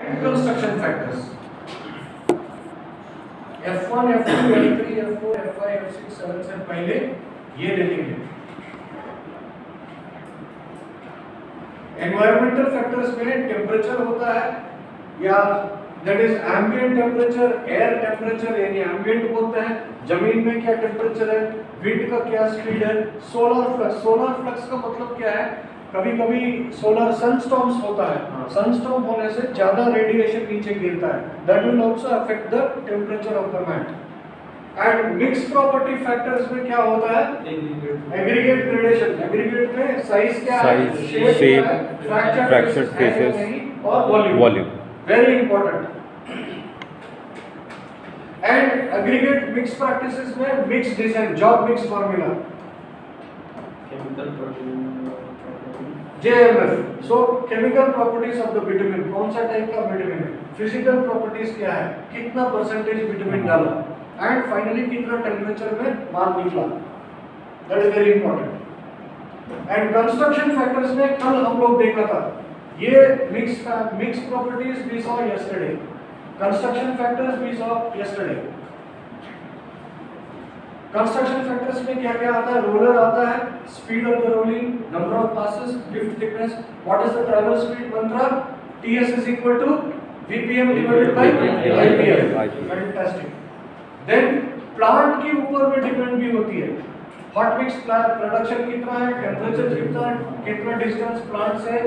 Construction factors F1, F2, F3, F4, F5, F6, 7 से पहले ये लिखेंगे। एनवायरमेंटल फैक्टर्स में टेम्परेचर होता है या that is ambient temperature, air temperature यानी एम्बिएंट बोलते हैं, जमीन में क्या टेम्परेचर है, विंड का क्या स्पीड है, सोलर फ्लक्स। सोलर फ्लक्स का मतलब क्या है, कभी कभी सोलर सनस्टॉर्म्स होता है, सनस्टॉर्म होने से ज्यादा रेडिएशन नीचे गिरता है, that will also affect the temperature of the mat. And mix property factors में क्या होता है, एग्रीगेट ग्रेडेशन। एग्रीगेट में साइज क्या है, शेप, फ्रैक्चर्ड फेसेस और volume, very important. And aggregate mix practices में mix design, job mix formula, JMF। So chemical properties of the bitumen, कौन सा टाइप का विटामिन है, फिजिकल प्रॉपर्टीज क्या है, कितना परसेंटेज विटामिन डाला, एंड फाइनली कितना टेम्परेचर में माल निकला, that is very important. And construction factors में कल हम लोग देखा था, ये mix properties we saw yesterday, construction factors we saw yesterday. Construction factors में क्या क्या आता है, रोलर आता है, speed of the rolling, number of passes, lift thickness, what is the travel speed मंत्रा, TS is equal to VPM divided by IPM, fantastic. Then plant के ऊपर में डिपेंड भी होती है, हॉट मिक्स प्रोडक्शन कितना है, टेम्परेचर कितना है, कितना डिस्टेंस प्लांट से,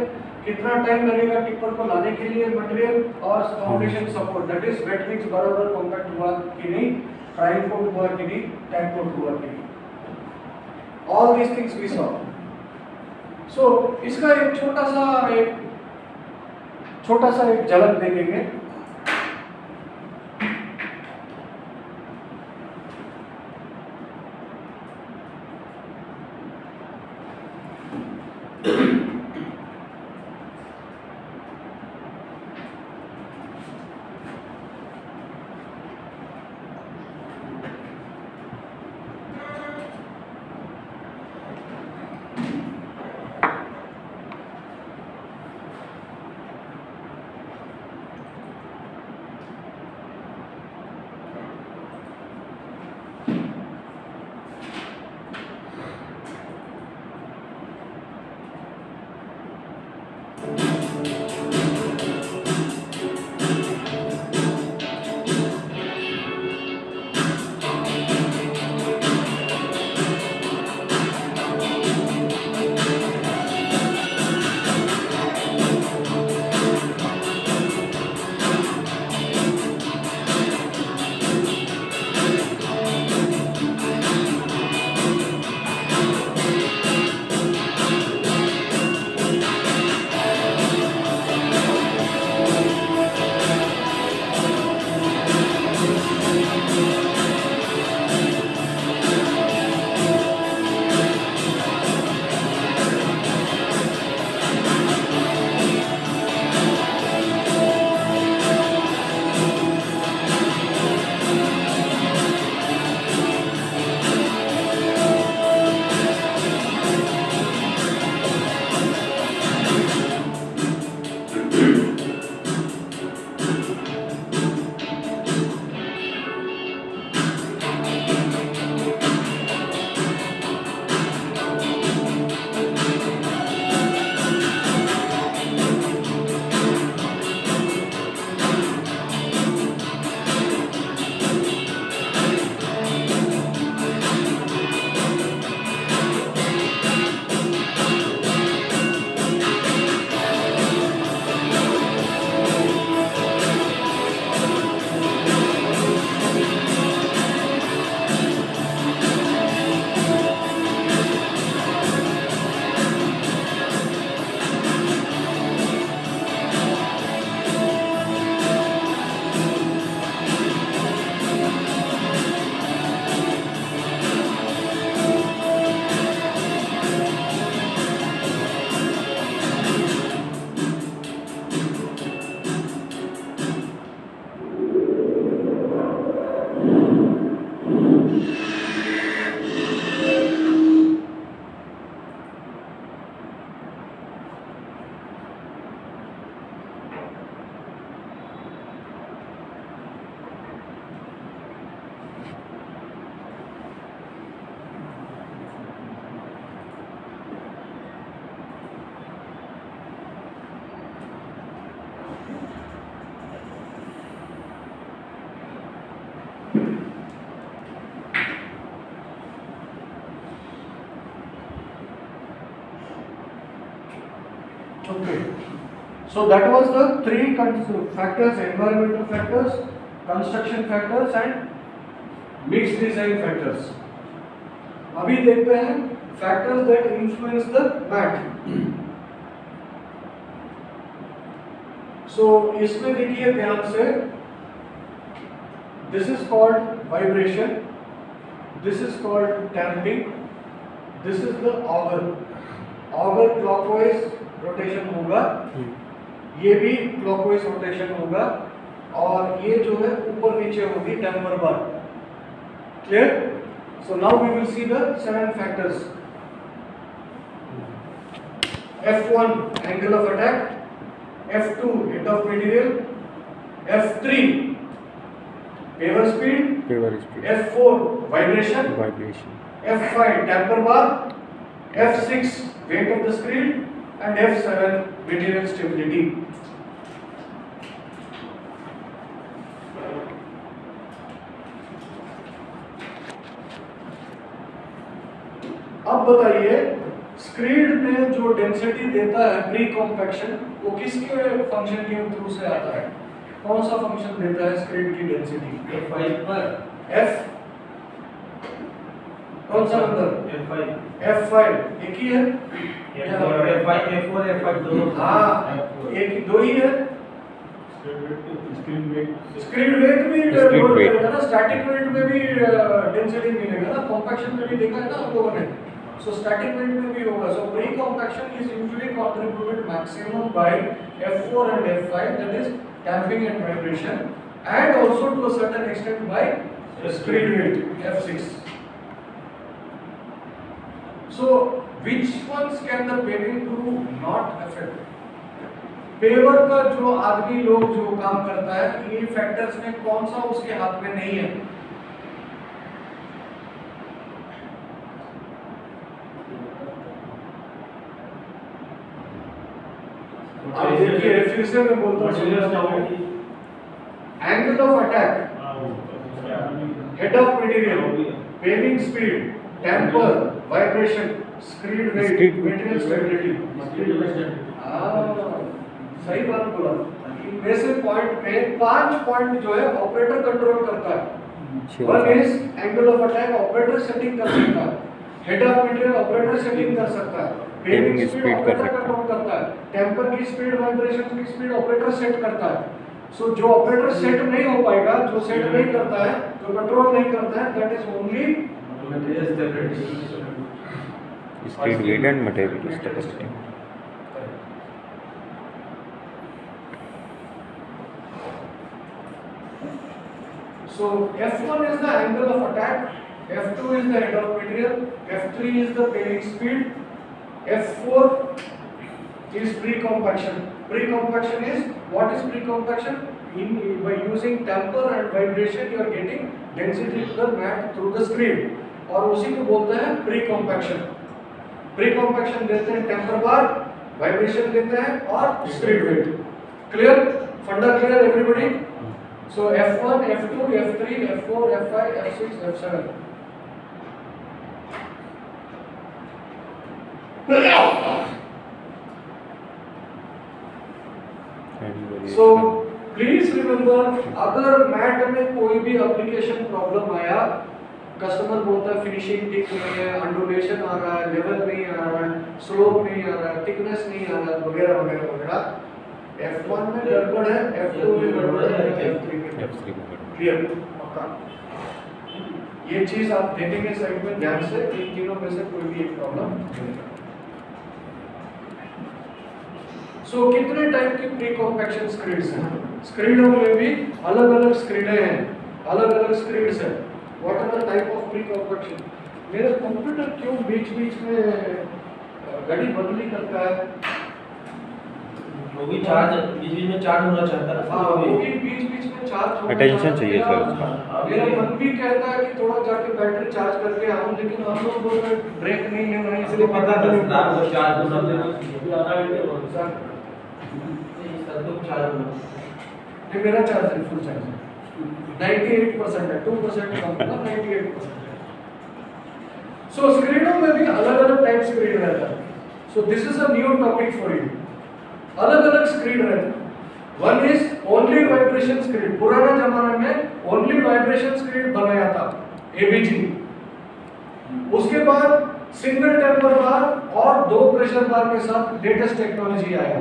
कितना टाइम लगेगा टिप्पर को लाने के लिए मटेरियल, और foundation support, that is wait mix बराबर कॉम्पैक्ट हुआ कि नहीं, ट्राई कोट हुआ कि नहीं, टैंक कोट हुआ कि नहीं, all these things we saw. So इसका एक छोटा सा एक झलक देखेंगे। So that was the three factors: environmental factors, construction factors and mixed design factors. अभी देखते हैं factors that influence the mat. So इसमें देखिए ध्यान से, this is called vibration, this is called damping, this is the auger. Auger clockwise rotation होगा, ये भी clockwise rotation होगा, और ये जो है ऊपर नीचे होगी damper bar. Clear? So now we will see the 7 factors. F1 angle of attack, F2 head of material, F3 paver speed, F4 vibration, F5 damper bar, F6 weight of the screed, and F7 material stability. अब बताइए, screed में जो density देता है pre compaction, वो किसके function के through से आता है? कौन सा फंक्शन देता है स्क्रीड की डेंसिटी? F5 पर F कौन सा नंबर? F5 एक ही है, F5 F4 F5 दोनों, हाँ एक ही, दो ही है। स्क्रीड वेट भी लोड करेगा ना, स्टैटिक वेट में भी डेंसिटी मिलेगा ना, कॉम्पैक्शन में भी देखा है ना हम लोगों ने। So static weight में भी होगा. So pre-compaction is usually contributed maximum by F4 and F5, that is damping and vibration, and also to a certain extent by screed weight F6. So which ones can the paving crew not affect? Paver का जो आदमी लोग जो काम करता है, ये factors में कौन सा उसके हाथ में नहीं है? आप देखिए, फिर से मैं बोलता हूँ, angle of attack, head of material, paving speed, tamper, vibration, screed weight, material stability. सही बात बोला। इनमें से पॉइंट में 5 पॉइंट जो है ऑपरेटर कंट्रोल करता है। One is angle of attack, operator setting कर सकता है, head of material operator setting कर सकता है, पेविंग स्पीड ऑपरेटर कंट्रोल करता है, टेम्पर की स्पीड, वाइब्रेशन की स्पीड ऑपरेटर सेट करता है। सो जो ऑपरेटर सेट नहीं हो पाएगा, जो सेट नहीं करता है, जो कंट्रोल नहीं करता है, that is only screed weight and material stability. So F1 is the angle of attack, F2 is the head of material, F3 is the paving speed, F4 is pre-compaction. Pre-compaction is, what is pre-compaction? By using temper and vibration you are getting density to the mat through the screed, और उसी को बोलते हैं pre-compaction. Pre-compaction देते हैं temper bar, vibration देते हैं और screed weight. Clear? Funda clear everybody? So F1, F2, F3, F4, F5, F6, F7. So please remember, अगर मैट में कोई भी एप्लीकेशन प्रॉब्लम आया, कस्टमर बोलता है फिनिशिंग ठीक नहीं है, अंडुलेशन आ रहा है, लेवल नहीं आ रहा है, स्लोप नहीं आ रहा है, थिकनेस नहीं आ रहा है, वगैरह वगैरह वगैरह, F1 में गड़बड़ है, F2 में गड़बड़ है, F3 में गड़बड़ है। क्लियर? पक्का? ये चीज आप देखेंगे साइड में ध्यान से, इन तीनों में से कोई भी एक प्रॉब्लम नहीं है। सो कितने टाइप की प्री कॉम्पैक्शन स्क्रीड्स हैं? स्क्रीडों में भी अलग अलग स्क्रीडें हैं, अलग अलग स्क्रीड्स हैं। What are the type of pre compaction? मेरा कंप्यूटर क्यों बीच बीच में घड़ी बदली करता है? वो भी चार्ज बीच बीच में चार्ज होना चाहता है। हाँ, वो भी बीच बीच में चार्ज होना अटेंशन चाहिए सर उसका। मेरा मन भी कहता है कि थोड़ा जाके बैटरी चार्ज करके आऊं, लेकिन हम लोग बोल रहे ब्रेक नहीं लेना है, इसलिए पता है रात को चार्ज होना चाहिए, आधा घंटे और सर सर तो चार्ज होना। ये मेरा चार्ज है, फुल चार्ज है, 98% है, 2% कम होगा, 98%। सो स्क्रीनों में भी अलग अलग टाइप स्क्रीन रहता है। So this is a new topic for you. अलग अलग स्क्रीड रहते हैं। One is only vibration screed, पुराना जमाने में ओनली वाइब्रेशन स्क्रीड बनाया था एबीजी। उसके बाद सिंगल टेम्पर बार और 2 प्रेशर बार के साथ लेटेस्ट टेक्नोलॉजी आया।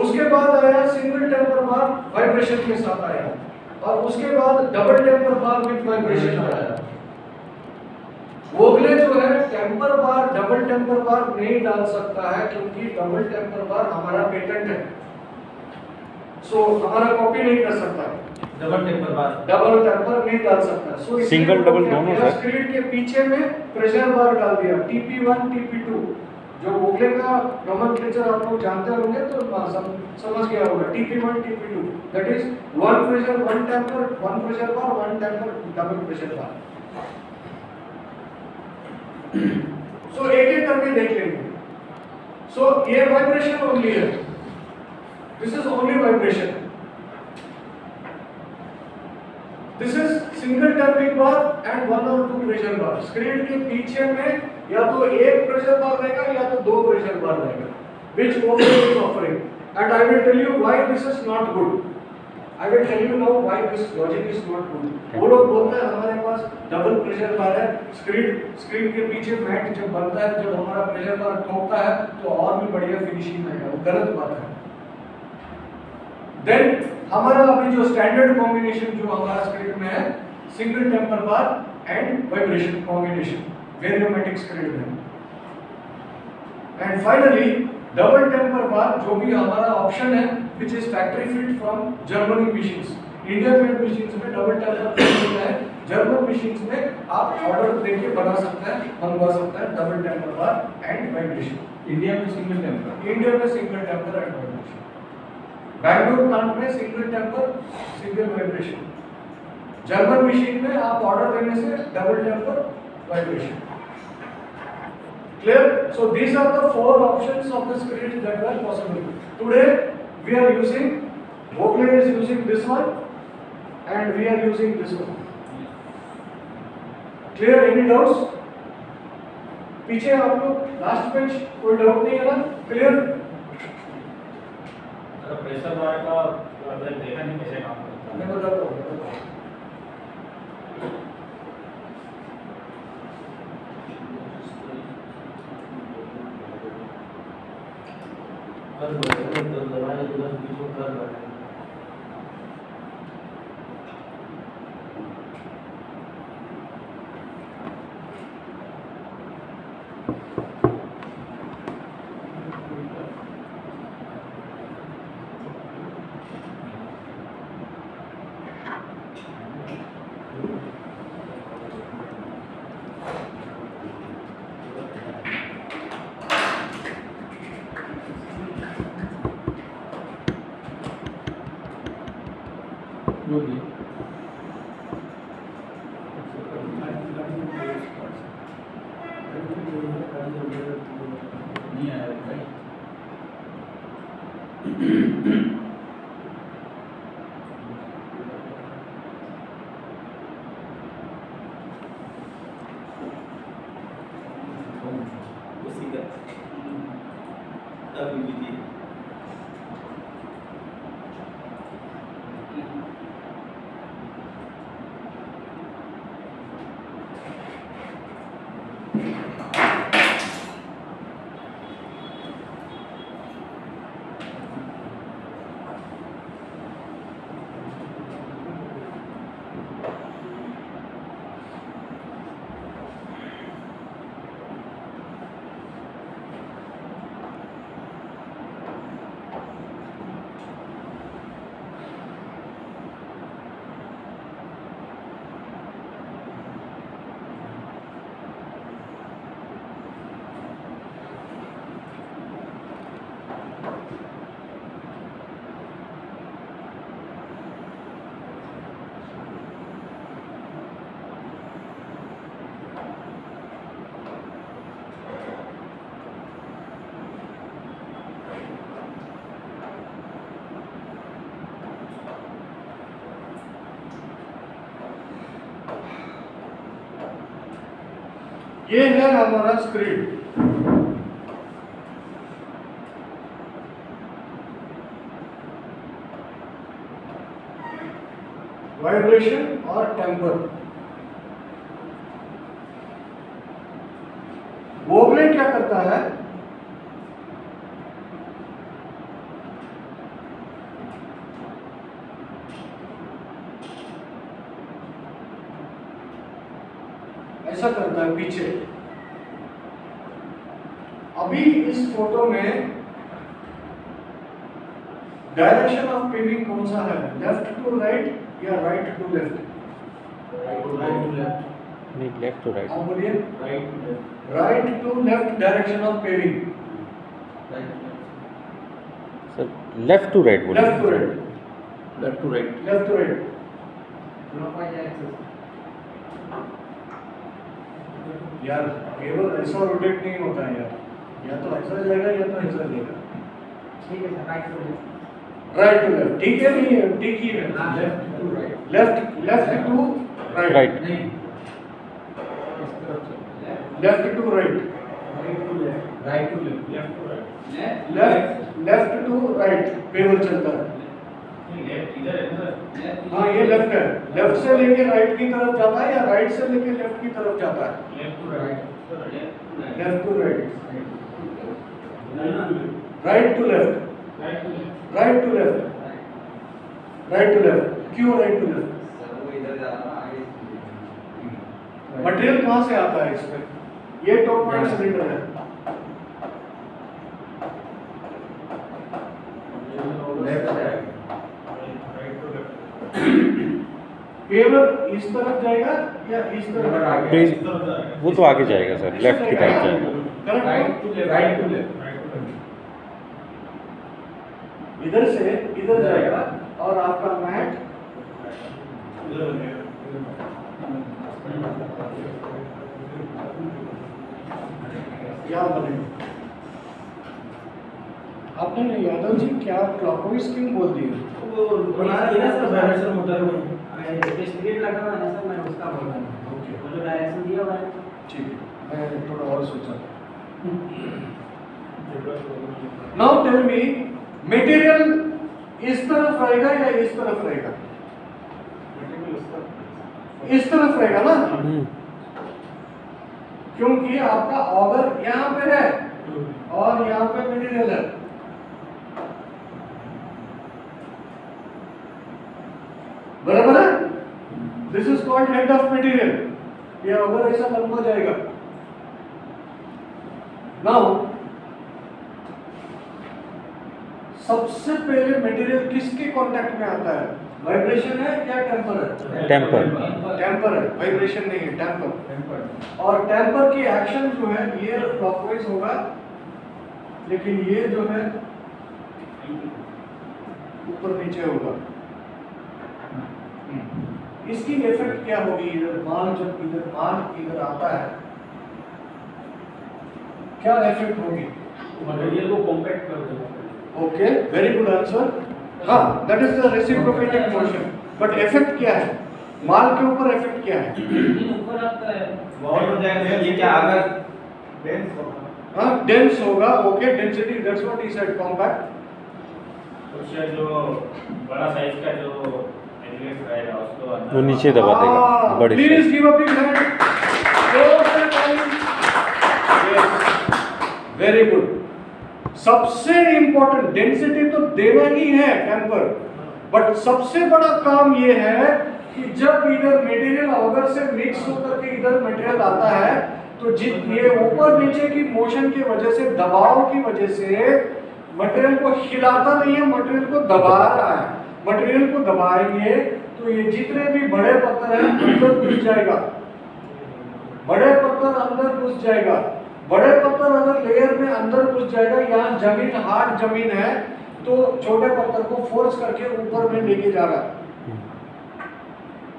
उसके बाद आया सिंगल टेम्पर बार वाइब्रेशन के साथ आया, और उसके बाद double tamper bar with vibration आया। वोगले जो है tamper bar double tamper bar नहीं डाल सकता है, क्योंकि डबल टेम्पर बार हमारा पेटेंट है, सो हमारा कॉपी नहीं कर सकता। डबल टेम्पर बार नहीं डाल सकता। सो सिंगल डबल दोनों सर। स्क्रीड के पीछे में प्रेशर बार डाल दिया, TP1 TP2। जो वोगले का नोमेनक्लेचर आप लोग जानते होंगे तो समझ गया होगा। TP1 TP2 that is 1 pressure 1 tamper, 1 pressure bar 1 tamper double pressure bar. So एक एक करके देख लेंगे। सो ये वाइब्रेशन ओनली है, this is only vibration. This is single turning bar and 1 और 2 प्रेशर बार। स्क्रीन के पीछे में या तो एक प्रेशर बार रहेगा या तो 2 प्रेशर बार रहेगा, which Vogler is offering, and I will tell you why this is not good. I will tell you now why this logic is not good. वो लोग बोलते हैं हमारे पास डबल प्रेशर बार है, स्क्रीन के पीछे मैट जब बनता है, जब हमारा प्रेशर बार ठोकता है तो और भी बढ़िया फिनिशिंग आएगा। वो गलत बात है। देन हमारा अभी जो स्टैंडर्ड कॉम्बिनेशन जो हमारा स्क्रीन में है, single tamper bar and vibration combination variomatic screen में। And finally double tamper bar जो भी हमारा ऑप्शन है, which is factory fit from Germany machines. India made machines में डबल टेम्पर होता है, जर्मन मशीन्स में आप ऑर्डर देके बना सकते हैं, मंगवा सकते हैं double tamper bar and vibration. India में सिंगल टेम्पर, इंडिया में single tamper and vibration. Bangalore plant में single tamper single vibration. German machine में आप ऑर्डर देने से डबल टेम्पर वाइब्रेशन। Clear? So these are the 4 options of the screens that were possible. Today we are using, Vogler is using this one and we are using this one. Clear? Any doubts? पीछे आप लोग last page कोई doubt नहीं है ना? Clear? Pressure बार का देखा नहीं कैसे काम करता है। मैं बताता हूँ। ये है हमारा स्क्रीन। वाइब्रेशन और टेम्पर। वोवलेट क्या करता है? ऐसा करता है पीछे। अभी इस फोटो में डायरेक्शन ऑफ पेविंग कौन सा है? लेफ्ट टू राइट या right to left? Right to left. नहीं, लेफ्ट टू राइट। आप बोलिए। Right to left. Right to left direction of paving. Sir left to right बोलिए। Left to right. Left to right. Left to right. यार केवल ऐसा rotate नहीं होता है यार, या तो ऐसा जाएगा या तो ऐसा जाएगा। ठीक है sir, right to left. Right to left ठीक है, नहीं है ठीक ही है। Left to right. Left to right. Right. नहीं, left to right. Right to left. Right to left. Left to right. Left to right paver चलता है। लेफ्ट इधर है सर। हाँ ये लेफ्ट है। लेफ्ट से लेके राइट की तरफ जाता है या राइट से लेके लेफ्ट की तरफ जाता है? Left to right. Left to right. Right to left. Right to left. Right to left. क्यों राइट टू लेफ्ट? मटेरियल कहाँ से आता है इसमें? ये टॉप पॉइंट सिलेंडर है। पेवर इस तरफ जाएगा या इस तरफ? प्लीज वो तो आगे जाएगा सर, लेफ्ट की तरफ जाएगा। करेक्ट। Right to left. इधर से इधर जाएगा और आपका मैट क्या बनेगा? आपने यादव जी क्या क्लॉकवाइज क्यों बोल दिए? वो बना दिया ना सर वाइब्रेशन मोटर में। स्पिरिट लगा हुआ है सर, मैं उसका बोल रहा हूँ। ओके वो जो डायरेक्शन दिया हुआ है। ठीक है, मैं थोड़ा और सोचा। नाउ टेल मी, मटेरियल इस तरफ रहेगा या इस तरफ रहेगा? इस तरफ रहेगा ना, क्योंकि आपका ऑगर यहाँ पे है और यहाँ पे मटेरियल है। बराबर है? This is called head of material. ये ऑगर ऐसा लंबा जाएगा। नाउ सबसे पहले मटेरियल किसके कांटेक्ट में आता है? वाइब्रेशन है या टेम्पर है? टेम्पर। टेम्पर है, वाइब्रेशन नहीं है, टेम्पर। और टेम्पर की एक्शन जो है ये क्लॉकवाइज होगा, लेकिन ये जो है ऊपर नीचे होगा। इसकी इफेक्ट क्या होगी? इधर माल जब इधर आता है, क्या इफेक्ट होगी? मटेरियल को कॉम्पैक्ट कर देगा। Okay, very good answer. हाँ, that is the reciprocating motion. But effect क्या है? माल के ऊपर इफेक्ट क्या है? ऊपर आपका है बहुत हो जाएगा। ये क्या अगर डेंस होगा? हाँ, डेंस होगा। Okay, density, that's what he said, compact. उसका जो बड़ा साइज का जो एलिमेंट रहेगा उसको वो नीचे दबा देगा बड़े से। Please give a big hand. Very good. सबसे इंपॉर्टेंट, डेंसिटी तो देना ही है टेम्पर, बट सबसे बड़ा काम ये है कि जब इधर मटेरियल ऑगर से मिक्स होकर के इधर मटेरियल आता है, तो ये ऊपर नीचे की मोशन की वजह से, दबाव की वजह से मटेरियल को हिलाता नहीं है, मटेरियल को दबा रहा है। मटेरियल को दबाएंगे तो ये जितने भी बड़े पत्थर हैं अंदर घुस जाएगा। बड़े पत्थर अंदर घुस जाएगा। बड़े पत्थर अगर लेयर में अंदर घुस जाएगा, यहाँ जमीन हार्ड जमीन है, तो छोटे पत्थर को फोर्स करके ऊपर में लेके जा रहा है।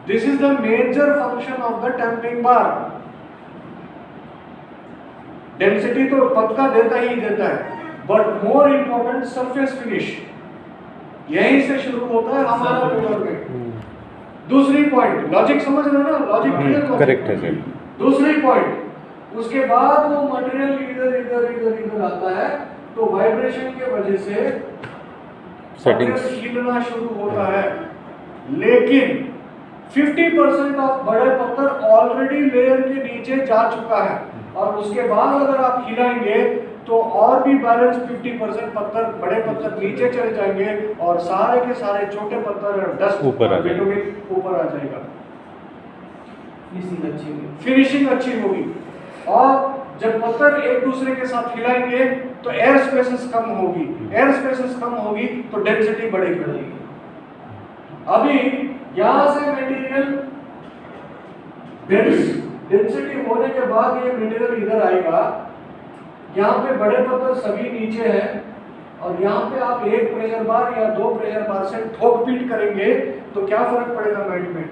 This is the major function of the tamping bar. Density तो पक्का देता ही देता है, but more important surface finish यहीं से शुरू होता है हमारा पेपर में। दूसरी पॉइंट, लॉजिक समझ रहे हो ना? Logic clear? करेक्ट है सर। दूसरी पॉइंट, उसके बाद वो मटेरियल इधर इधर इधर इधर आता है, तो वाइब्रेशन के वजह से सेटिंग्स हिलना शुरू होता है। लेकिन 50% ऑफ बड़े पत्थर ऑलरेडी लेयर के नीचे जा चुका है, और उसके बाद अगर आप हिलाएंगे तो और भी बैलेंस 50% पत्थर, बड़े पत्थर नीचे चले जाएंगे और सारे के सारे छोटे पत्थर डस्ट ऊपर आ जाएगा। ऊपर आ जाएगा। फिनिशिंग अच्छी होगी। फिनिशिंग अच्छी होगी। और जब पत्थर एक दूसरे के साथ हिलाएंगे तो एयर स्पेसेस कम होगी, एयर स्पेसेस कम होगी तो डेंसिटी बढ़ेगी। अभी यहां से मटेरियल डेंसिटी होने के बाद ये मटेरियल इधर आएगा, यहाँ पे बड़े पत्थर सभी नीचे हैं, और यहाँ पे आप एक प्रेशर बार या दो प्रेशर बार से ठोक पीट करेंगे तो क्या फर्क पड़ेगा मैट में?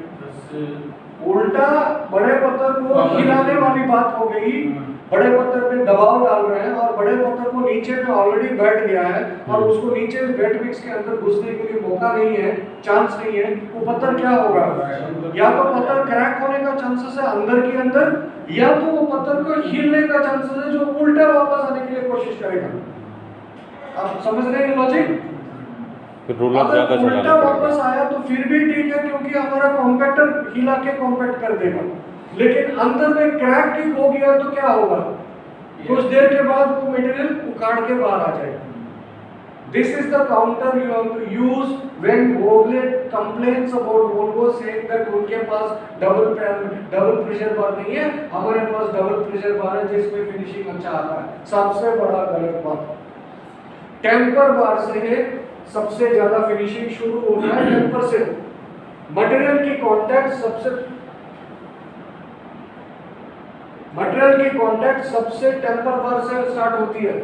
उल्टा बड़े पत्थर को हिलाने वाली बात हो गई। बड़े पत्थर पे दबाव डाल रहे हैं और बड़े पत्थर को नीचे में ऑलरेडी बैठ गया है और उसको नीचे वेट मिक्स के अंदर घुसने के लिए मौका नहीं है, चांस नहीं है, वो पत्थर क्या होगा? या तो पत्थर क्रैक होने का चांसेस है अंदर के अंदर, या तो वो पत्थर को हिलने का चांसेस है जो उल्टा वापस आने के लिए कोशिश करेगा। आप समझ रहे हैं लॉजिक? अगर उल्टा वापस आया तो फिर भी ठीक है, क्योंकि हमारा कॉम्पैक्टर हिला के कॉम्पैक्ट कर देगा, लेकिन अंदर में क्रैक ठीक हो गया तो क्या होगा? कुछ देर के बाद वो मटेरियल उखाड़ के बाहर आ जाएगा। This is the counter you have to use when Vogle complains about Volvo saying that उनके पास डबल प्रेशर बार नहीं है, हमारे पास डबल प्रेशर बार है जिसमें फिनिशिंग अच्छा आता है। सबसे बड़ा गलत बात। टेम्पर बार से सबसे ज्यादा फिनिशिंग शुरू होता है टेम्पर से। मटेरियल की कांटेक्ट सबसे टेम्पर बार से स्टार्ट होती है।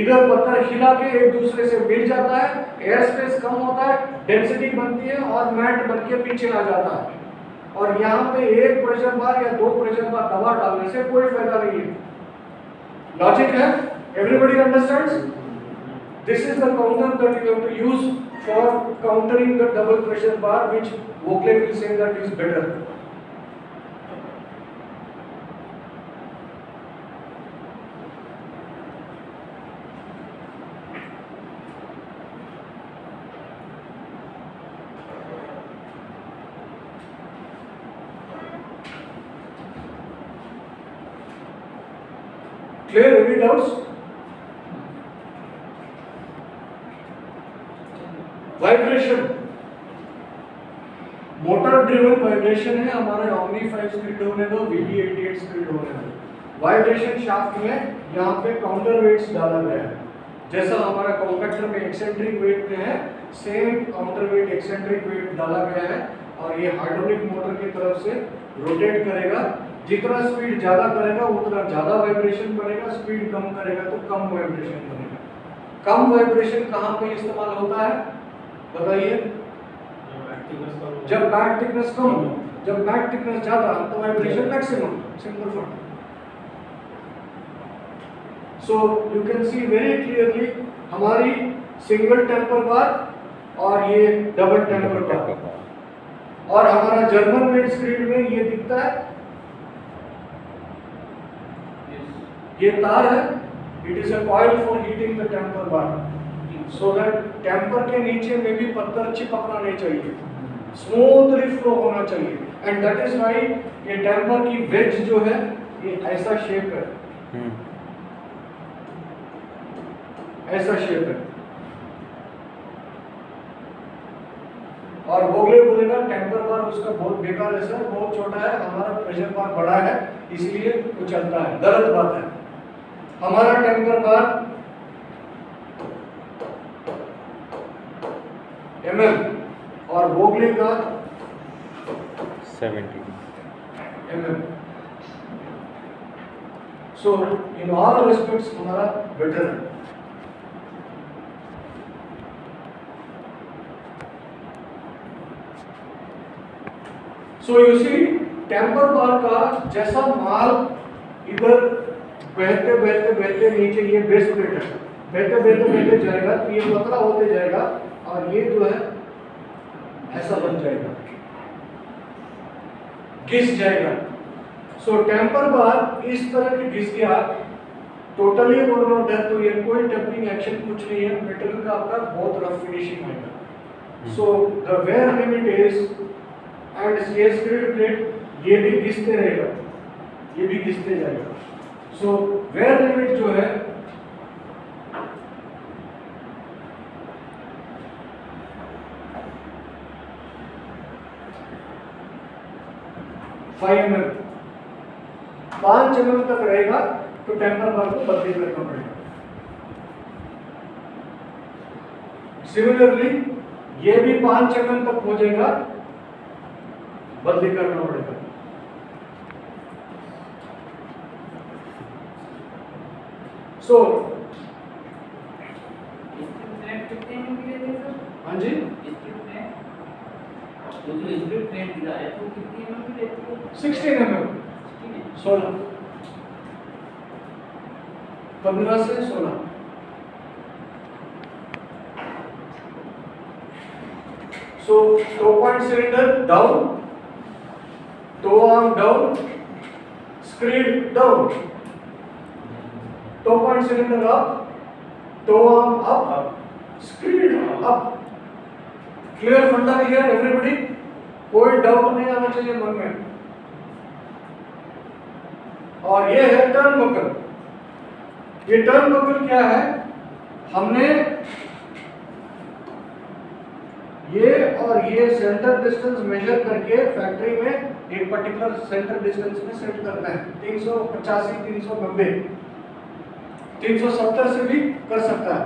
इधर पत्थर हिला के एक दूसरे से मिल जाता है, एयर स्पेस कम होता है, डेंसिटी बनती है और मैट बन के पीछे आ जाता है। और यहाँ पे एक प्रेशर बार या दो प्रेशर बार दबाव डालने से कोई फायदा नहीं है। लॉजिक है? Everybody understands? This is the counter that you have to use for countering the double pressure bar, which Vogle will say that is better. Clear? Any doubts? Vibration, motor driven vibration है हमारे Omni 5 speed होने दो, VB88 speed होने दो। Vibration shaft में यहाँ पे counter weights डाला गया है, जैसा हमारा कॉम्पैक्टर में एक्सेंट्रिक वेट में है, same counter weight eccentric weight डाला गया है। और ये हाइड्रोलिक मोटर की तरफ से रोटेट करेगा। जितना स्पीड ज्यादा करेगा उतना ज्यादा वाइब्रेशन बनेगा, स्पीड कम करेगा तो कम वाइब्रेशन बनेगा। कम वाइब्रेशन कहाँ पे इस्तेमाल होता है बताइए? जब बैक थिकनेस कम हो, जब बैक थिकनेस ज्यादा तो vibration maximum. Simple form. So you can see very clearly हमारी सिंगल टेम्पर बार और ये डबल टेम्पर बार, और हमारा जर्मन मेड स्क्रीन में ये दिखता है, ये तार है, it is a coil for heating the tamper bar, so that tamper के नीचे में भी पत्थर चिपकना नहीं चाहिए, स्मूथली फ्लो होना चाहिए। एंड दैट इज व्हाई ये टेम्पर की वेज जो है ये ऐसा शेप है, ऐसा शेप है। और Vogle बोलेगा टेम्पर बार उसका बहुत बेकार है सर, बहुत छोटा है, हमारा प्रेशर बार बड़ा है इसलिए वो चलता है। गलत बात है। हमारा टेम्पर बार mm और Vogle का 70 mm। So in all respects हमारा बेटर है। सो यू सी टेम्पर बार का जैसा माल इधर बहते बहते बहते नीचे ये बेस प्लेट है, बहते बहते बहते जाएगा तो ये पतला होते जाएगा और ये जो है ऐसा बन जाएगा, घिस जाएगा। सो टेम्पर बार इस तरह की घिस गया, टोटली ओवरलोड है तो ये कोई टपिंग एक्शन कुछ नहीं है, मटेरियल का आपका बहुत रफ फिनिशिंग आएगा। So the wear limit is and ये स्क्रीड प्लेट ये भी घिसते रहेगा, ये भी घिसते जाएगा। सो वेयर लिमिट जो है mm 5 mm तक रहेगा तो टेम्पर बार को बदली करना पड़ेगा। सिमिलरली ये भी 5 mm तक हो जाएगा, बदली करना पड़ेगा। सो कितने में मिलेंगे सर? हाँ जी, तो जो स्प्लिट प्लेट दिया है तो कितनी एमएम की रहती है? 16 mm, 16, 15 से 16। So toe point cylinder down, toe arm down, screed down, toe point cylinder up, toe arm up, screed up. Clear फंडा here everybody? कोई डाउट नहीं आना चाहिए मन में। और ये है टर्न बकल। ये टर्न बकल क्या है? हमने ये और ये सेंटर डिस्टेंस मेजर करके फैक्ट्री में एक पर्टिकुलर सेंटर डिस्टेंस में सेट करते हैं। 385, 390, 370 से भी कर सकता है,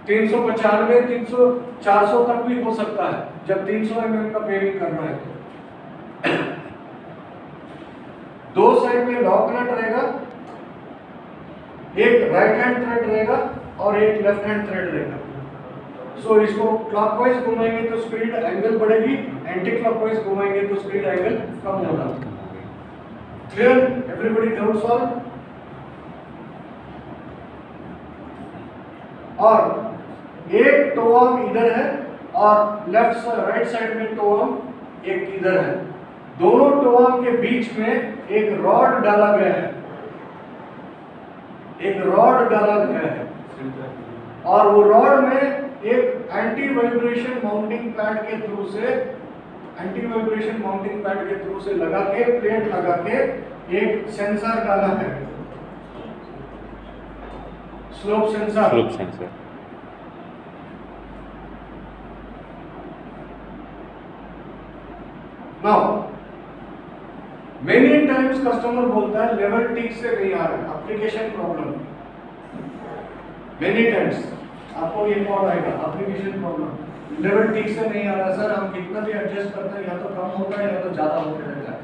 395, 300, 400 तक भी हो सकता है जब 300 mm का पेविंग करना है तो। दो साइड में लॉक नट रहेगा, एक राइट हैंड थ्रेड रहेगा और एक लेफ्ट हैंड थ्रेड रहेगा। सो इसको क्लॉकवाइज घुमाएंगे तो स्पीड एंगल बढ़ेगी, एंटी क्लॉकवाइज घुमाएंगे तो स्पीड एंगल कम होगा। Clear everybody? Doubt solve? और एक टो आर्म इधर है और लेफ्ट राइट साइड में टो आर्म एक इधर है। दोनों टो आर्म के बीच में एक रॉड डाला गया है, एक रॉड डाला गया है और वो रॉड में एक एंटी वाइब्रेशन माउंटिंग पैड के थ्रू से, एंटी वाइब्रेशन माउंटिंग पैड के थ्रू से लगा के, प्लेट लगा के एक सेंसर डाला है, slope sensor. Slope sensor. Now many times customer बोलता है लेवल ठीक से नहीं आ रहा है, एप्लीकेशन प्रॉब्लम। मेनी टाइम्स आपको ये कॉल आएगा, एप्लीकेशन प्रॉब्लम, लेवल ठीक से नहीं आ रहा सर, हम कितना भी एडजस्ट करते हैं या तो कम होता है या तो ज्यादा होते रहता है।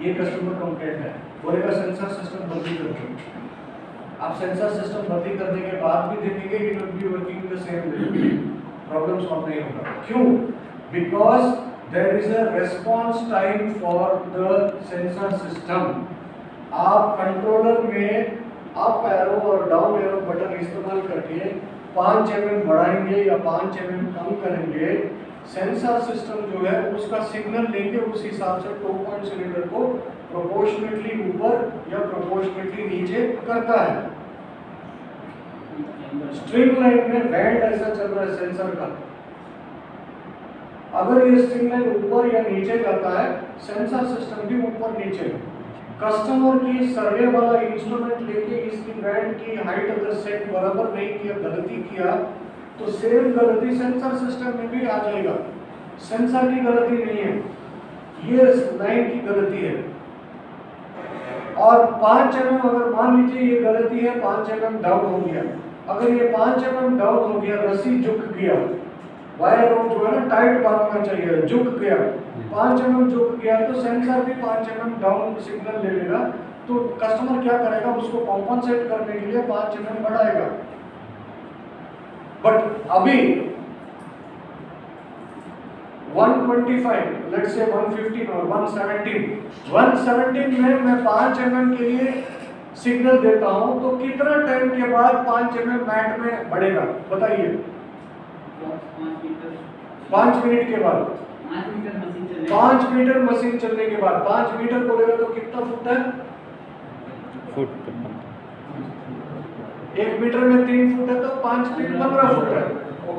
ये कस्टमर कंप्लेंट है, बोलेगा सेंसर सिस्टम बदली कर दो। आप सेंसर सिस्टम बदली करने के बाद भी देखेंगे it will be working the same way, problem solve नहीं होगा। क्यों? Because there is a response time for the sensor system। आप कंट्रोलर में अप एरो और डाउन एरो बटन इस्तेमाल करके 5 mm बढ़ाएंगे या 5 mm कम करेंगे, सेंसर सिस्टम जो है उसका सिग्नल लेके उस हिसाब से टो पॉइंट सिलेंडर को प्रोपोर्शनेटली ऊपर या प्रोपोर्शनेटली नीचे करता है। स्ट्रिंग लाइन में बैंड ऐसा चल रहा है सेंसर का, अगर ये स्ट्रिंग लाइन ऊपर या नीचे जाता है सेंसर सिस्टम भी ऊपर नीचे। कस्टमर की सर्वे वाला इंस्ट्रूमेंट लेके इसकी बैंड की हाइट अगर सेट बराबर नहीं किया, गलती किया, तो सेम गलती सेंसर सिस्टम में भी आ जाएगा। सेंसर की गलती नहीं है, ये लाइन की गलती है। और 5 mm अगर मान लीजिए ये गलती है, 5 mm डाउन हो गया, अगर ये 5 mm डाउन हो गया, रस्सी झुक गया, वायर रोप जो है ना टाइट बांधना चाहिए, झुक गया, 5 mm झुक गया तो सेंसर भी 5 mm डाउन सिग्नल ले लेगा। तो कस्टमर क्या करेगा, उसको कॉम्पनसेट करने के लिए 5 mm बढ़ाएगा। बट अभी 125, लेट्स से 115 और 117 में मैं 5 mm के लिए सिग्नल देता हूं तो कितना टाइम के बाद 5 mm मैट में बढ़ेगा बताइए? 5 मिनट के बाद, 5 मीटर मशीन चलने के बाद, 5 मीटर बोलेगा तो कितना फुट है? फुट 1 मीटर में 3 फुट है तो 5 फीट 15 फुट है।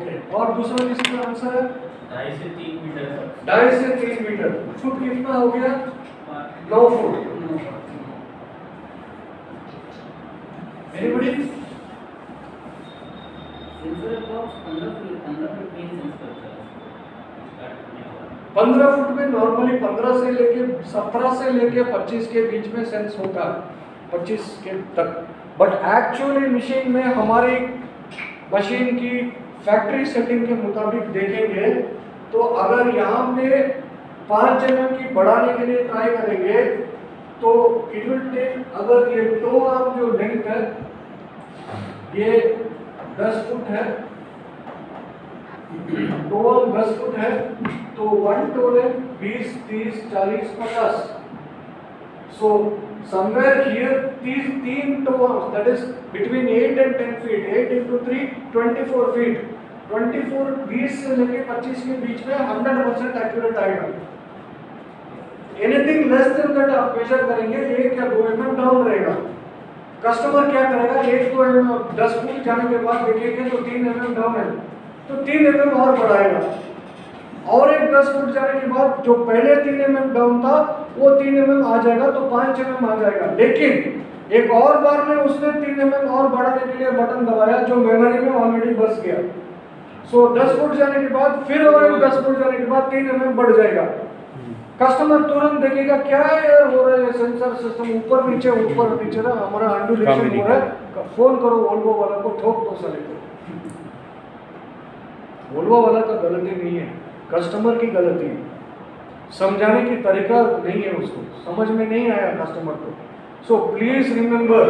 ओके, और दूसरा किसका आंसर है? 2.5 से 3 मीटर तक। 2.5 से 3 मीटर। फुट कितना हो गया? 9 foot. Anybody? Sensor box 15 feet पेन सेंस करता है। 15 फुट में नॉर्मली 15 से लेके 17 से लेके 25 के बीच में सेंस होता है, 25 के तक। बट एक्चुअली मशीन में हमारी मशीन की फैक्ट्री सेटिंग के मुताबिक देखेंगे तो अगर यहाँ पे 5 mm की बढ़ाने के लिए ट्राई करेंगे तो इट विल टेक, अगर ये टो आर्म जो लेंथ है ये 10 फुट है, टो आर्म 10 फुट है, तो 1 to length 20, 30, 40, 50. So somewhere here these 3 toe arms, that is between 8 and 10 feet, 8 into 3, 24 feet. 24, 20 से लेके 25 के बीच में 100% एक्यूरेट आएगा। एनीथिंग लेस देन दैट आप मेजर करेंगे, 1 या 2 mm डाउन रहेगा। कस्टमर क्या करेगा, 1-2 mm 10 फुट जाने के बाद देखेंगे तो 3 mm डाउन है, तो 3 mm और बढ़ाएगा, और एक 10 फुट जाने के बाद जो पहले 3 mm डाउन था वो 3 mm आ जाएगा, तो 5 mm आ जाएगा। लेकिन एक और बार में उसने 3 mm और बढ़ाने के लिए बटन दबाया जो मेमोरी में ऑलरेडी बस गया। सो 10 फुट जाने के बाद फिर और एक 10 फुट जाने के बाद 3 mm बढ़ जाएगा। कस्टमर तुरंत देखेगा क्या यार हो रहा है, सेंसर सिस्टम ऊपर नीचे ना, हमारा अंडुलेशन हो रहा है, फोन करो वोल्वो वाला को, ठोक दो साले को। वोल्वो वाला का गलती नहीं है, कस्टमर की गलती है, समझाने की तरीका नहीं है, उसको समझ में नहीं आया कस्टमर को। So please remember,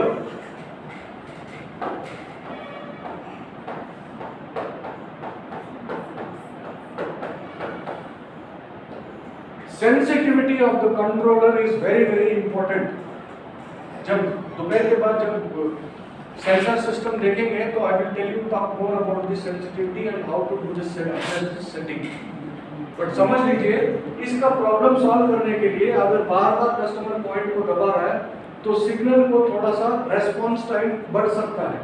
sensitivity of the controller is very very important. जब दोपहर के बाद जब सेंसर सिस्टम देखेंगे तो I will tell you talk more about the sensitivity and how to do this setting. But समझ लीजिए, इसका प्रॉब्लम सॉल्व करने के लिए अगर बार बार कस्टमर पॉइंट को दबा रहा है तो सिग्नल को थोड़ा सा रेस्पॉन्स टाइम बढ़ सकता है।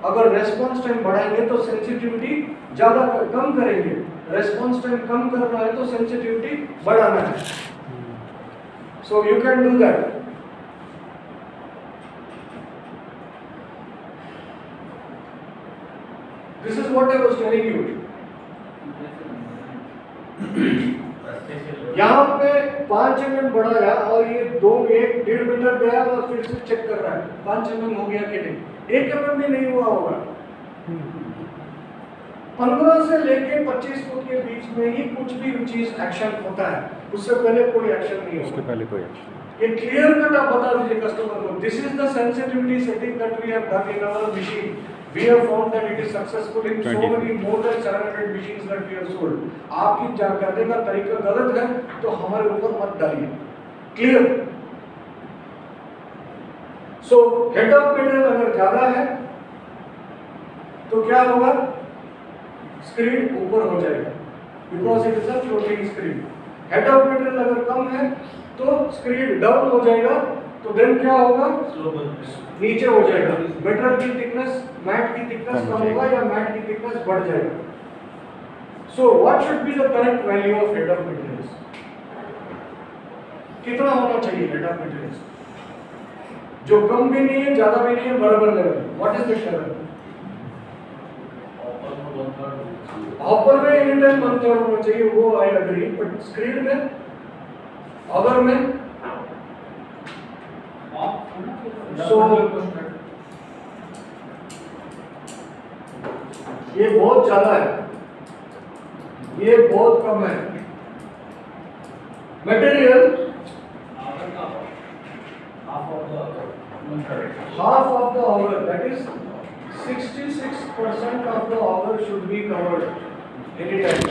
अगर रेस्पॉन्स टाइम बढ़ाएंगे तो सेंसिटिविटी ज़्यादा कम करेंगे, रेस्पॉन्स टाइम कम करना है तो सेंसिटिविटी बढ़ाना है। So you can do that. This is what I was telling you. यहाँ पे 5 mm बढ़ाया और ये 1.5 मीटर गया और फिर से चेक कर रहा है 5 mm हो गया कि नहीं, 1 mm भी नहीं हुआ होगा। 15 से लेके 25 फुट के बीच में ही कुछ भी चीज एक्शन होता है, उससे पहले कोई एक्शन नहीं होगा। उसके पहले कोई एक्शन। ये क्लियर कट आप बता दीजिए कस्टमर को, this is the sensitivity setting that we have done in our machine. We have found that it is successful in so many more than 700 machines that we have sold. आपकी करने का तरीका गलत है तो हमारे ऊपर मत डालिए। Clear? So head of metal अगर ज्यादा है तो क्या होगा, स्क्रीन ऊपर हो जाएगा, because it is a floating screen. Head of metal अगर कम है तो स्क्रीन डाउन हो जाएगा, तो देन क्या होगा, नीचे हो जाएगा। मेटल की थिकनेस, मैट की थिकनेस कम होगा या मैट की थिकनेस बढ़ जाएगा। So what should be the correct value of head of materials? कितना होना चाहिए हेड ऑफ मेटेरियल्स? जो कम भी नहीं है ज्यादा भी नहीं है, बराबर level. What is the level? Hopper में एनी टाइम 1/3 होना चाहिए, वो आई एग्री, बट स्क्रीन में, अगर में ये बहुत ज्यादा है, ये बहुत कम है। Material half of the hour, that is 66% of the hour should be covered anytime।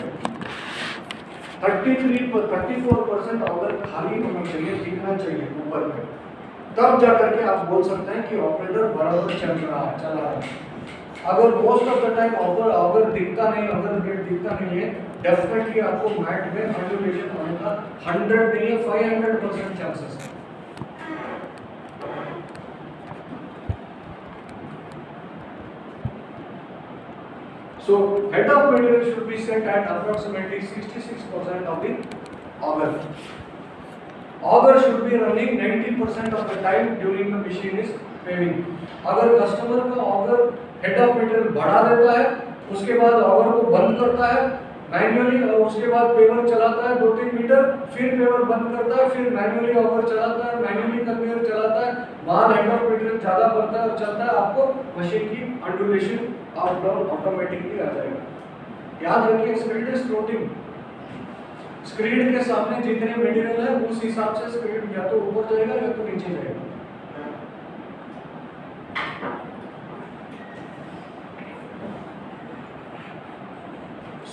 34% hour खाली होना चाहिए, दिखना चाहिए ऊपर में, तब जाकर के आप बोल सकते हैं कि ऑपरेटर बराबर चला रहा है। अगर मोस्ट ऑफ द टाइम अगर दिखता नहीं, अगर गेट दिखता नहीं है, डेफिनेटली आपको मैट में अंडुलेशन होने का 100 नहीं है 500% चांसेस है। सो So head of material should be set at approximately 66% of the auger. Auger should be running 90% of the time during the machine is paving. अगर कस्टमर का auger head of material बढ़ा देता है, उसके बाद auger को बंद करता है मैन्युअली, और उसके बाद पेवर चलाता है 2-3 मीटर, फिर पेवर बंद करता है, फिर मैन्युअली ऑवर चलाता है, मैन्युअली कन्वेयर चलाता है, माल हेड ऑफ मटेरियल ज्यादा बढ़ता है और चलता है, आपको मशीन की अंडुलेशन अप डाउन ऑटोमेटिकली आ जाएगा। याद रखिए स्क्रीड इज फ्लोटिंग, स्क्रीड के सामने जितने मटेरियल है उस हिसाब से स्क्रीड या तो ऊपर जाएगा या तो नीचे जाएगा।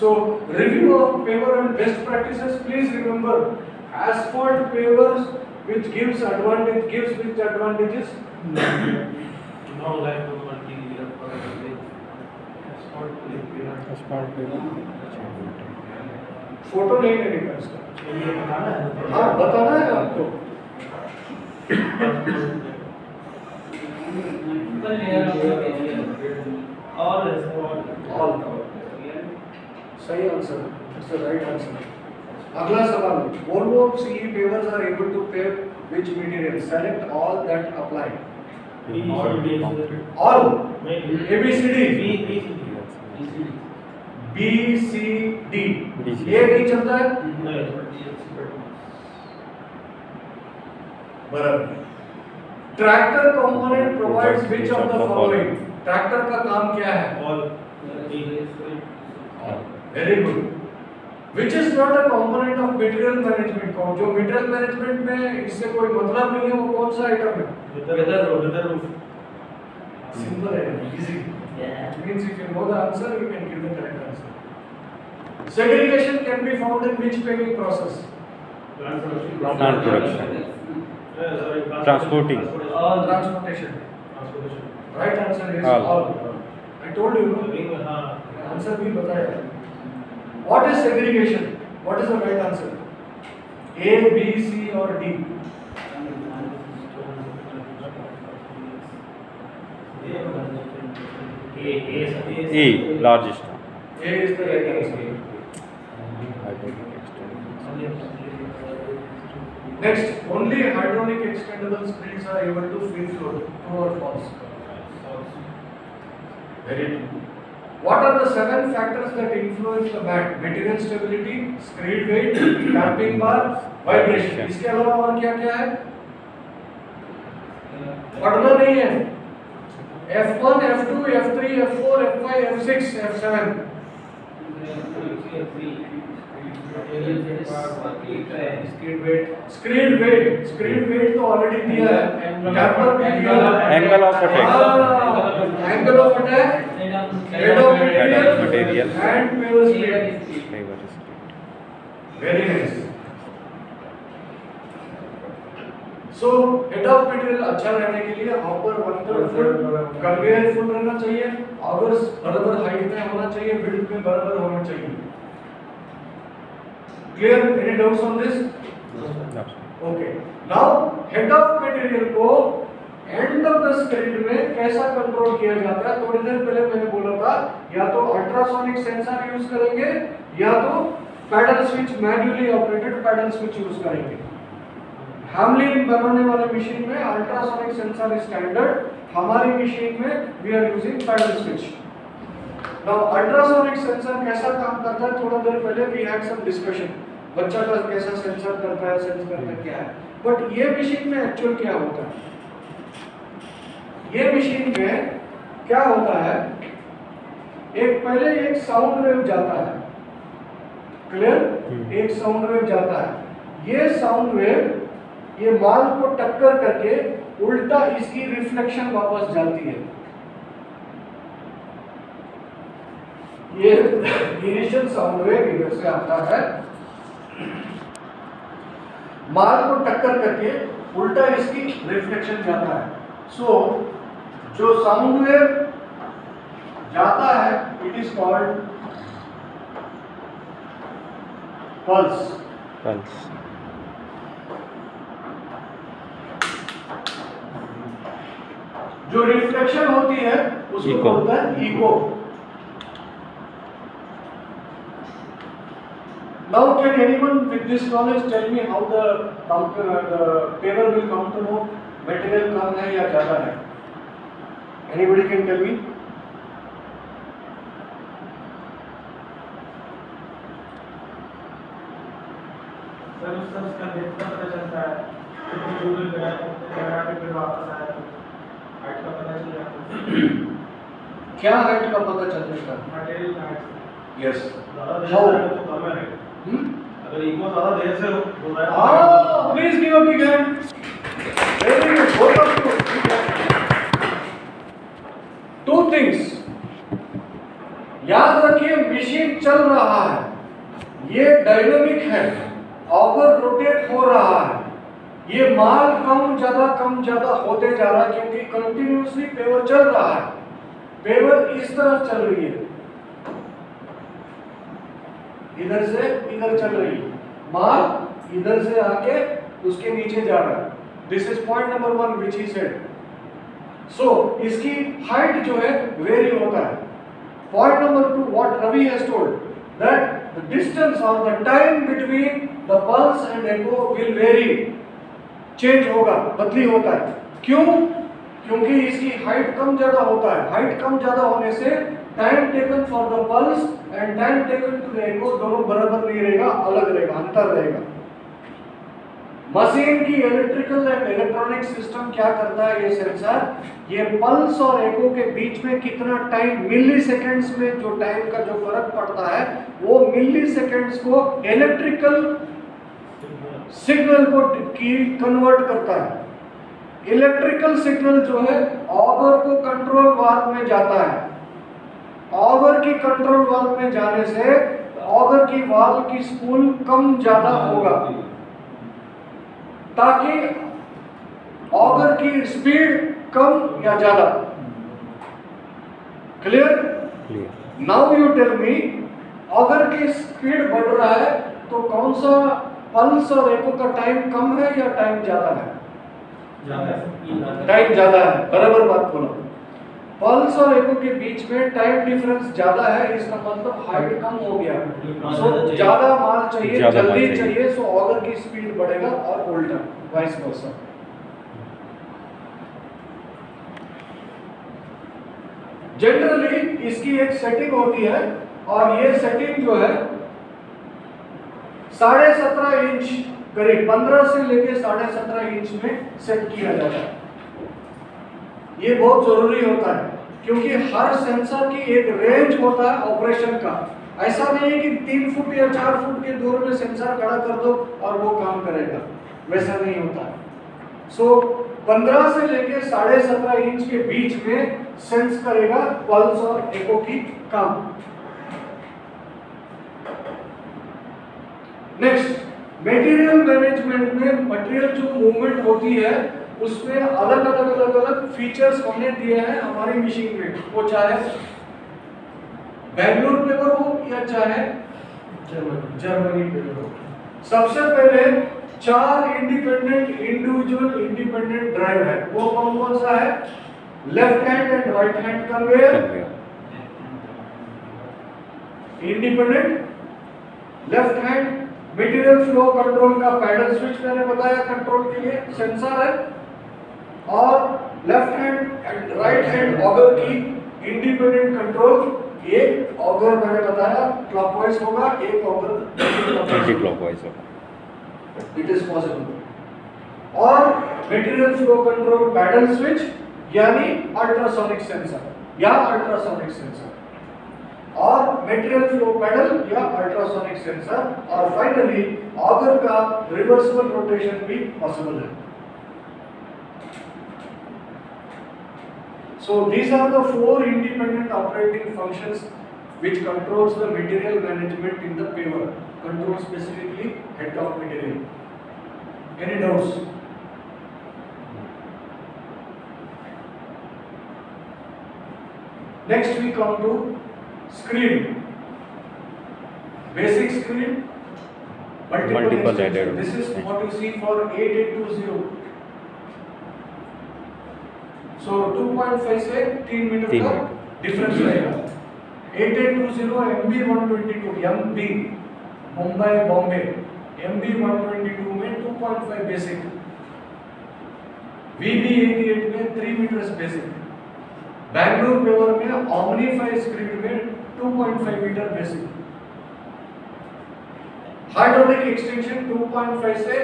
So review of paver and best practices. Please remember, asphalt pavers which gives which advantages. No like asphalt paver photo नहीं लगेगा इसका। हाँ बताना है आपको। All सही answer, it's the right answer. अगला सवाल, Volvo CE pavers are able to pave which material? Select all that apply. All A B C D B C D ये नहीं चलता है बराबर। Tractor component provides which of the following? Tractor का काम क्या है? Very good. Which is not a component of material management? जो material management में इससे कोई मतलब नहीं है, वो कौन सा आइटम है? weather roof. Simple है, easy. It means if you know the answer, you can give the correct answer. Segregation can be found in which paving process? Plant production. Plant production. Transporting. Transportation. Right answer is all. I told you, no? Answer भी बताया। What is segregation? What is the right answer? A, B, C or D? A, largest one. A is the right answer. Next, only hydraulic extendable springs are able to free float. True or false? Very true. What are the 7 factors that influence the mat? Material stability, screed weight, damping bar, vibration. इसके अलावा और क्या क्या है? पढ़ना नहीं है। F1, F2, F3, F4, F5, F6, F7. Screed weight तो already दिया है। Damper भी दिया है। Angle of attack. Angle of attack. Head of material and paver speed. Very nice. So head of material अच्छा रहने के लिए hopper 1/3 फुट, कन्वेयर फुल रहना चाहिए, आवर्स बराबर हाइट में होना चाहिए, विड्थ में बराबर होना चाहिए। Clear? Any doubts on this? Okay. Now head of material को एंड ऑफ द स्क्रीड में कैसा कंट्रोल किया जाता है? थोड़ी देर पहले मैंने बोला था, या तो अल्ट्रासोनिक सेंसर यूज करेंगे या तो paddle switch, manually operated paddle switch use करेंगे। हैमलिन बनाने वाले मशीन में अल्ट्रासोनिक सेंसर इज स्टैंडर्ड, हमारी मशीन में we are using paddle switch. Now ultrasonic sensor कैसा काम करता है? थोड़ा देर पहले वी हैड सम डिस्कशन, बच्चा का कैसा सेंसर करता है, सेंस करता है क्या है, बट ये मशीन में एक्चुअल क्या होता है? ये मशीन में क्या होता है? पहले एक साउंड वेव जाता है, क्लियर? एक साउंड वेव जाता है, ये साउंड वेव ये माल को टक्कर करके उल्टा इसकी रिफ्लेक्शन वापस जाती है। ये इनिशियल साउंड वेव इधर से आता है, माल को टक्कर करके उल्टा इसकी रिफ्लेक्शन जाता है। सो जो साउंड वेव जाता है इट इज कॉल्ड पल्स। जो रिफ्लेक्शन होती है उसको बोलते हैं eco. Now can anyone with this knowledge tell me how the paver will come to know material कम है या ज़्यादा है? Anybody can tell me? Sir उसका डेट का पता चलता है, कितनी दूर गया के फिर वापस आया तो हाइट का पता चल जाता है। क्या हाइट का पता चलता है? Material height. Yes. How? How? तो कम है। अगर इको ज़्यादा देर से हो रहा है। Please give a big hand. Very good. Both of you. Two things. याद रखिए मशीन चल रहा है, ये डायनामिक है, ऑगर रोटेट हो रहा है, ये माल कम ज्यादा होते जा रहा है क्योंकि कंटिन्यूसली पेवर चल रहा है। पेवर इस तरफ चल रही है, इधर से इधर चल रही है, माल इधर से आके उसके नीचे जा रहा है। This is point number 1 which he said. So इसकी हाइट जो है वेरी होता है। Point number 2 what Ravi has told that the distance और the time between the pulse and echo will vary, change होगा, बदली होता है। क्यों? क्योंकि इसकी हाइट कम ज्यादा होता है। हाइट कम ज्यादा होने से time taken for the pulse and time taken to the echo दोनों बराबर नहीं रहेगा, अलग रहेगा, अंतर रहेगा। मशीन की इलेक्ट्रिकल एंड इलेक्ट्रॉनिक सिस्टम क्या करता है? ये सेंसर ये पल्स और एको के बीच में कितना टाइम, मिली सेकेंड्स में जो टाइम का जो फर्क पड़ता है वो मिली सेकेंड्स को इलेक्ट्रिकल सिग्नल को कन्वर्ट करता है। इलेक्ट्रिकल सिग्नल जो है ऑगर को कंट्रोल वाल्व में जाता है। ऑगर की कंट्रोल वाल्व में जाने से ऑगर की वाल्व की स्पूल कम ज्यादा होगा ताकि ऑगर की स्पीड कम या ज्यादा। Clear? Now you tell me, auger की स्पीड बढ़ रहा है तो कौन सा पल्स और एको का टाइम कम है या टाइम ज्यादा है? टाइम ज्यादा है, बराबर बात बोला। पल्स और एको के बीच में टाइम डिफरेंस ज्यादा है, इसका मतलब हाइट कम हो गया। सो ज्यादा माल चाहिए, जल्दी चाहिए, सो ऑगर की स्पीड बढ़ेगा और उल्टा वाइस वर्सा। जनरली इसकी एक सेटिंग होती है और ये सेटिंग जो है 17.5 इंच करीब 15 से लेके 17.5 इंच में सेट किया जाता है। ये बहुत जरूरी होता है क्योंकि हर सेंसर की एक रेंज होता है ऑपरेशन का। ऐसा नहीं है कि 3 फुट या 4 फुट के दूर में सेंसर खड़ा कर दो और वो काम करेगा, वैसा नहीं होता है। सो 15 से लेके 17.5 इंच के बीच में सेंस करेगा पल्स और एको की काम। नेक्स्ट, मटेरियल मैनेजमेंट में मटेरियल जो मूवमेंट होती है उसमें अलग फीचर्स हमने दिए हैं हमारी मशीन में, वो चाहे बेंगलुरु पेपर हो या चाहे जर्मनी पेपर हो। सबसे पहले 4 इंडिविजुअल इंडिपेंडेंट ड्राइव है। वो कौन सा है? Left hand and right hand conveyor independent. Left hand material flow control का पैडल स्विच मैंने बताया कंट्रोल के लिए सेंसर है, और left hand and right hand auger की इंडिपेंडेंट कंट्रोल। एक ऑगर मैंने बताया क्लॉकवाइज होगा, एक ऑगर एंटी क्लॉकवाइज होगा। It is possible. और material flow control paddle switch यानी अल्ट्रासोनिक सेंसर या अल्ट्रासोनिक सेंसर, और मटेरियल फ्लो पैडल या अल्ट्रासोनिक सेंसर, और फाइनली ऑगर का रिवर्सिबल रोटेशन भी पॉसिबल है। So these are the 4 independent operating functions which controls the material management in the paver. Control specifically head of material. Any doubts? Next we come to screen. Basic screen, multiple headed. This is what you see for 8820. So 2.5 से 3 metre का difference रहेगा। 8820 MB 122 MB Mumbai Bombay MB 122 में 2.5 basic, VB 88 में 3 metres basic, Bangalore pure में ओमनीफाई screed में 2.5 metre basic. Hydraulic extension 2.5 से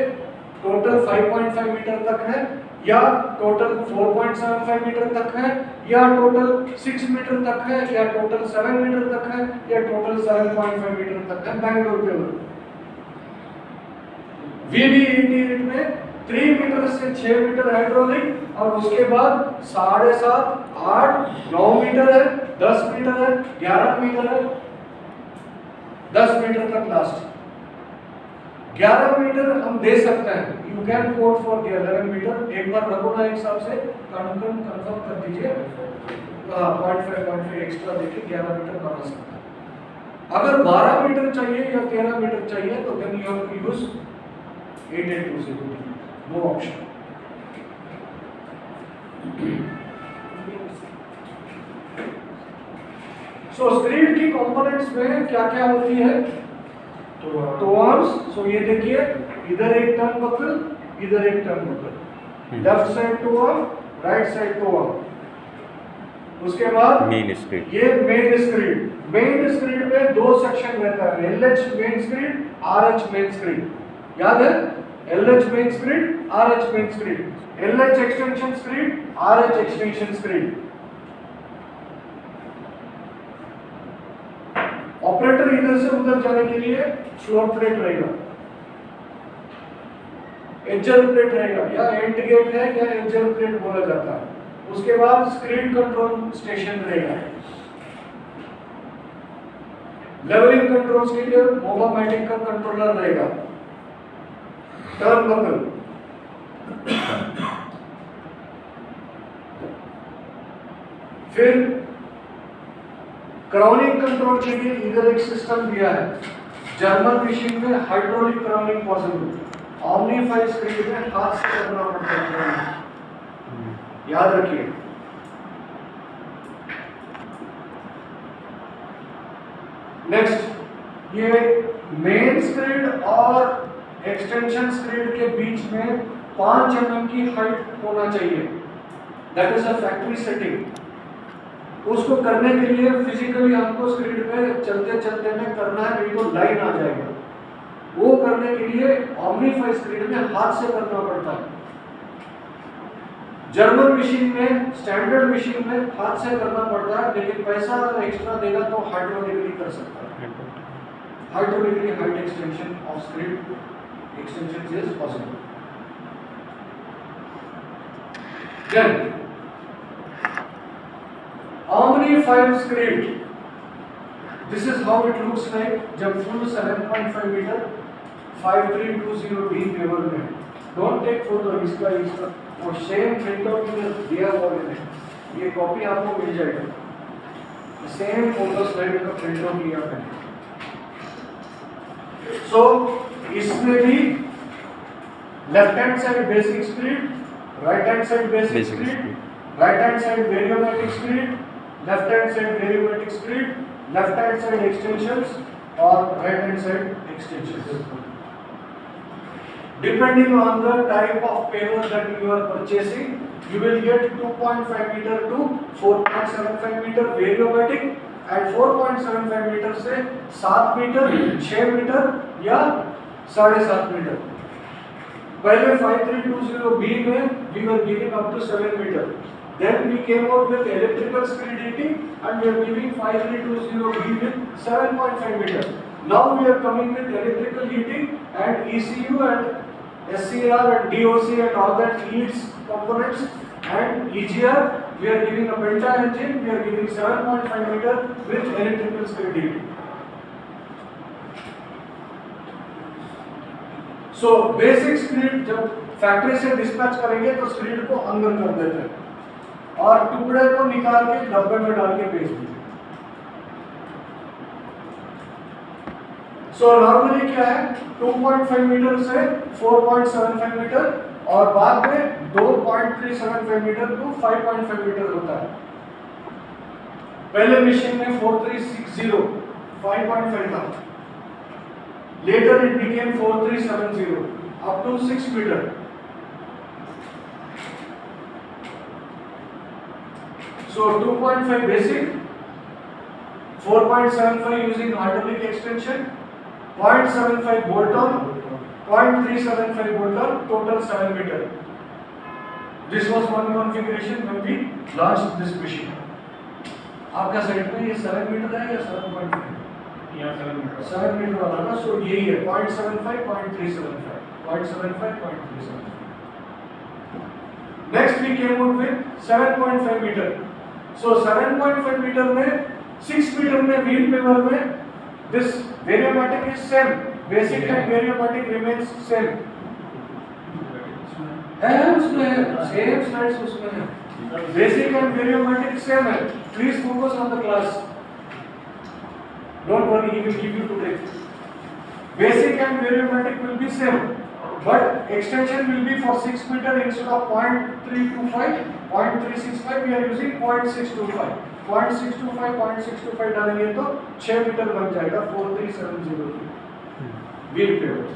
total 5.5 metre तक है, या टोटल 4.75 मीटर तक है, या टोटल 6 मीटर तक है, या टोटल 7 मीटर तक है, या टोटल 7.5 मीटर तक है बैंगलोर पेवर। VB 88 में 3 मीटर से 6 मीटर हाइड्रोलिक, और उसके बाद 7.5, 8, 9 मीटर है, 10 मीटर है, 11 मीटर है, 10 मीटर तक लास्ट। 11 मीटर हम दे सकते हैं, you can quote for 11 metre. एक बार रघुना एक हिसाब से कंफर्म कर दीजिए, 0.5 एक्स्ट्रा देके 11 मीटर बना सकते हैं। अगर 12 मीटर चाहिए या 13 मीटर चाहिए तो then you have to use 8820, no option. So screed की कंपोनेंट्स में क्या क्या होती है? तो आर्म्स, सो ये देखिए, इधर एक टर्न बकल, इधर एक turnbuckle, left side to arm, right side to arm. उसके बाद मेन स्क्रीड, ये मेन स्क्रीड। मेन स्क्रीड में 2 सेक्शन रहता है, LH main screed, RH main screed. याद है? LH main screed, RH main screed, LH extension screed, RH extension screed. Operator इधर से उधर जाने के लिए फ्लोर प्लेट रहेगा, एजर प्लेट रहेगा, या एंड गेट है या एजर प्लेट बोला जाता है। उसके बाद स्क्रीन कंट्रोल स्टेशन रहेगा। लेवलिंग कंट्रोल्स के लिए मोबामैटिक का कंट्रोलर रहेगा। टर्न बकल, फिर क्राउनिंग कंट्रोल के लिए इधर एक सिस्टम दिया है। जर्मन मशीन में हाइड्रोलिक क्राउनिंग पॉसिबल, ओमनीफाई स्क्रीड में हाथ से करना पड़ता है, याद रखिए। नेक्स्ट, ये मेन स्क्रीड और एक्सटेंशन स्क्रीड के बीच में 5 mm की हाइट होना चाहिए, that is a factory setting. उसको करने के लिए फिजिकली हमको स्क्रीड पे चलते चलते में करना है, नहीं तो लाइन आ जाएगा। वो करने के लिए ओमनीफाई स्क्रीड में हाथ से करना पड़ता है। जर्मन मशीन में, स्टैंडर्ड मशीन में हाथ से करना पड़ता है, लेकिन पैसा अगर एक्स्ट्रा देगा तो हाइड्रोलिकली कर सकता है। Hydraulically height extension of screed extensions is possible. Then Omni-5 screed, this is how it looks like जब full 7.5 meter 5320 D level में। Don't take photo, इसका वो सेम प्रिंट आउट में दिया हुआ है, ये कॉपी आपको मिल जाएगा। सेम फोटो स्लाइड का प्रिंट आउट लिया मैंने। सो इसमें भी left hand side basic screed, right hand side basic screed, right hand side variometric screed, left hand side variometric screed, left hand side extensions और right hand side extensions. Depending on the type of paver that you are purchasing, you will get 2.5 meter to 4.75 meter वेरियोमेट्रिक and 4.75 metre से 7 metre, 6 metre या 7.5 metre. पहले 5320B में we were giving up to 7 meter. Then we came out with electrical screed heating and we are giving 5320B with 7.5 meter. Now we are coming with electrical heating and ECU and SCR and DOC and all that leads components and EGR. We are giving a Penta engine. We are giving 7.5 meter with electrical screed heating. So basic screed जब factory से dispatch करेंगे तो screed को अंदर कर देते हैं और टुकड़े को निकाल के डब्बे में डाल के भेज देते हैं। सो नॉर्मली क्या है, 2.5 मीटर से 4.75 मीटर और बाद में 2.375 मीटर टू 5.5 मीटर होता है। पहले मशीन में 4360 5.5 था, Later it became 4370 up to 6 meter. So 2.5 basic, 4.75 using hydraulic extension, 0.75 bolt-on, 0.375 bolt-on, total 7 meter. This was one configuration when we launched this machine. आपका साइड में ये 7 मीटर है या 7.5? यहाँ 7 मीटर 7 मीटर वाला ना, सो यही है 0.75, 0.375, 0.75, 0.375. Next we came out with 7.5 meter. So 7.5 meter में 6 meter में wheel paver में this variomatic is same, basic and variomatic remains same. है उसमें same slides उसमें है. Basic and variomatic same है. Please focus on the class. Don't worry, he will give you today. Basic and variomatic will be same, but extension will be for 6 meter instead of 0.325, 0.365. We are using 0.625. 0.625, 0.625 डालेंगे तो 6 metre बन जाएगा 4370 wheel pure.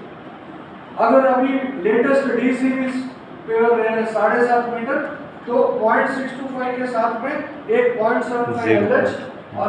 अगर अभी latest D series pure ले रहे हैं 7.5 metre तो 0.625 के साथ में एक 0.75 एलएच और